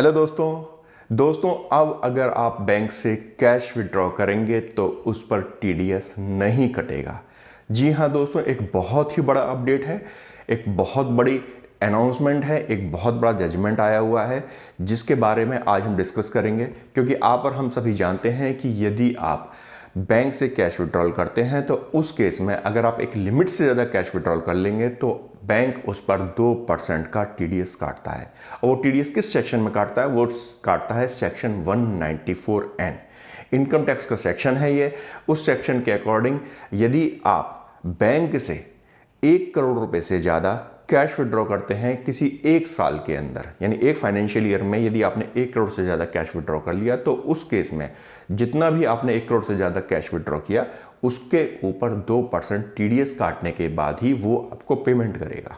Hello दोस्तों अब अगर आप बैंक से कैश विड्रॉ करेंगे तो उस पर टीडीएस नहीं कटेगा। जी हाँ दोस्तों, एक बहुत ही बड़ा अपडेट है, एक बहुत बड़ी अनाउंसमेंट है, एक बहुत बड़ा जजमेंट आया हुआ है जिसके बारे में आज हम डिस्कस करेंगे। क्योंकि आप और हम सभी जानते हैं कि यदि आप बैंक से कैश विड्रॉल करते हैं तो उस केस में अगर आप एक लिमिट से ज़्यादा कैश विड्रॉल कर लेंगे तो बैंक उस पर 2% का टीडीएस काटता है। और वो टीडीएस किस सेक्शन में काटता है? वो काटता है सेक्शन 194N, इनकम टैक्स का सेक्शन है ये। उस सेक्शन के अकॉर्डिंग यदि आप बैंक से 1 करोड़ रुपए से ज़्यादा कैश विड्रॉ करते हैं किसी एक साल के अंदर, यानी एक फाइनेंशियल ईयर में यदि आपने 1 करोड़ से ज़्यादा कैश विड्रॉ कर लिया तो उस केस में जितना भी आपने 1 करोड़ से ज़्यादा कैश विड्रॉ किया उसके ऊपर 2% टीडीएस काटने के बाद ही वो आपको पेमेंट करेगा।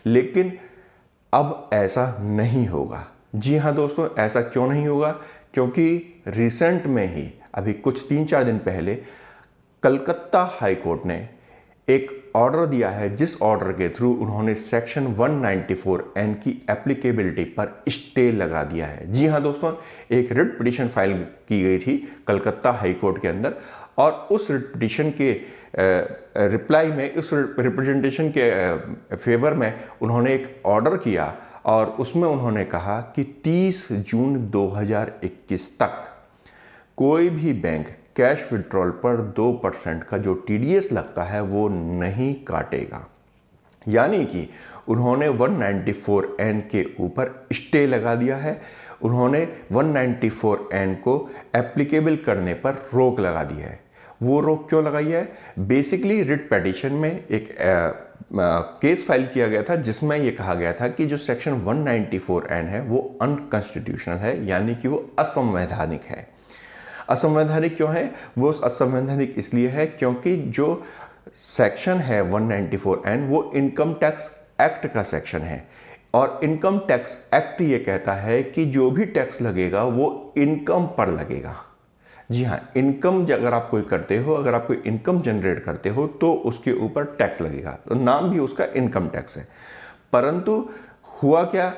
लेकिन अब ऐसा नहीं होगा। जी हाँ दोस्तों, ऐसा क्यों नहीं होगा? क्योंकि रिसेंट में ही अभी कुछ 3-4 दिन पहले कलकत्ता हाई कोर्ट ने एक ऑर्डर दिया है, जिस ऑर्डर के थ्रू उन्होंने सेक्शन 194N की एप्लीकेबिलिटी पर स्टे लगा दिया है। जी हाँ दोस्तों, एक रिट पिटीशन फाइल की गई थी कलकत्ता हाई कोर्ट के अंदर और उस रिट पिटीशन के रिप्लाई में, उस रिप्रेजेंटेशन के फेवर में उन्होंने एक ऑर्डर किया और उसमें उन्होंने कहा कि 30 जून 2021 तक कोई भी बैंक कैश विड्रॉल पर 2% का जो टीडीएस लगता है वो नहीं काटेगा। यानी कि उन्होंने 194N के ऊपर स्टे लगा दिया है। उन्होंने 194N को एप्लीकेबल करने पर रोक लगा दी है। वो रोक क्यों लगाई है? बेसिकली रिट पिटीशन में एक केस फाइल किया गया था जिसमें यह कहा गया था कि जो सेक्शन 194N है वो अनकॉन्स्टिट्यूशनल है, यानी कि वो असंवैधानिक है। असंवैधानिक क्यों है? वो असंवैधानिक इसलिए है क्योंकि जो सेक्शन है 194N वो इनकम टैक्स एक्ट का सेक्शन है और इनकम टैक्स एक्ट ये कहता है कि जो भी टैक्स लगेगा वो इनकम पर लगेगा। जी हाँ, इनकम अगर आप कोई करते हो, अगर आप कोई इनकम जनरेट करते हो तो उसके ऊपर टैक्स लगेगा। तो नाम भी उसका इनकम टैक्स है। परंतु हुआ क्या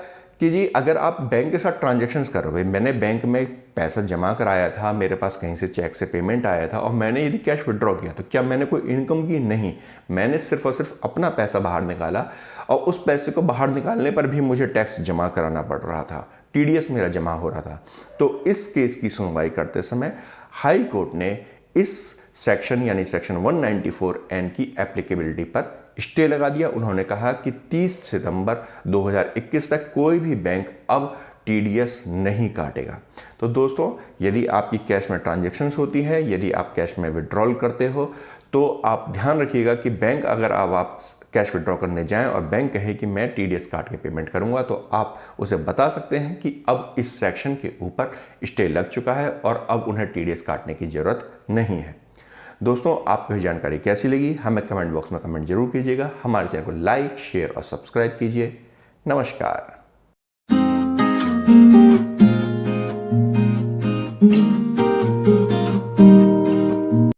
कि जी अगर आप बैंक के साथ ट्रांजैक्शंस कर रहे हो, मैंने बैंक में पैसा जमा कराया था, मेरे पास कहीं से चेक से पेमेंट आया था और मैंने यदि कैश विड्रॉ किया तो क्या मैंने कोई इनकम की? नहीं, मैंने सिर्फ और सिर्फ अपना पैसा बाहर निकाला और उस पैसे को बाहर निकालने पर भी मुझे टैक्स जमा कराना पड़ रहा था, टीडीएस मेरा जमा हो रहा था। तो इस केस की सुनवाई करते समय हाई कोर्ट ने इस सेक्शन यानी सेक्शन 194N की एप्लीकेबिलिटी पर स्टे लगा दिया। उन्होंने कहा कि 30 सितंबर 2021 तक कोई भी बैंक अब टीडीएस नहीं काटेगा। तो दोस्तों, यदि आपकी कैश में ट्रांजैक्शंस होती है, यदि आप कैश में विड्रॉल करते हो तो आप ध्यान रखिएगा कि बैंक अगर आप कैश विड्रॉ करने जाएं और बैंक कहे कि मैं टीडीएस काट के पेमेंट करूंगा तो आप उसे बता सकते हैं कि अब इस सेक्शन के ऊपर स्टे लग चुका है और अब उन्हें टीडीएस काटने की ज़रूरत नहीं है। दोस्तों, आपको ये जानकारी कैसी लगी हमें कमेंट बॉक्स में कमेंट जरूर कीजिएगा। हमारे चैनल को लाइक, शेयर और सब्सक्राइब कीजिए। नमस्कार।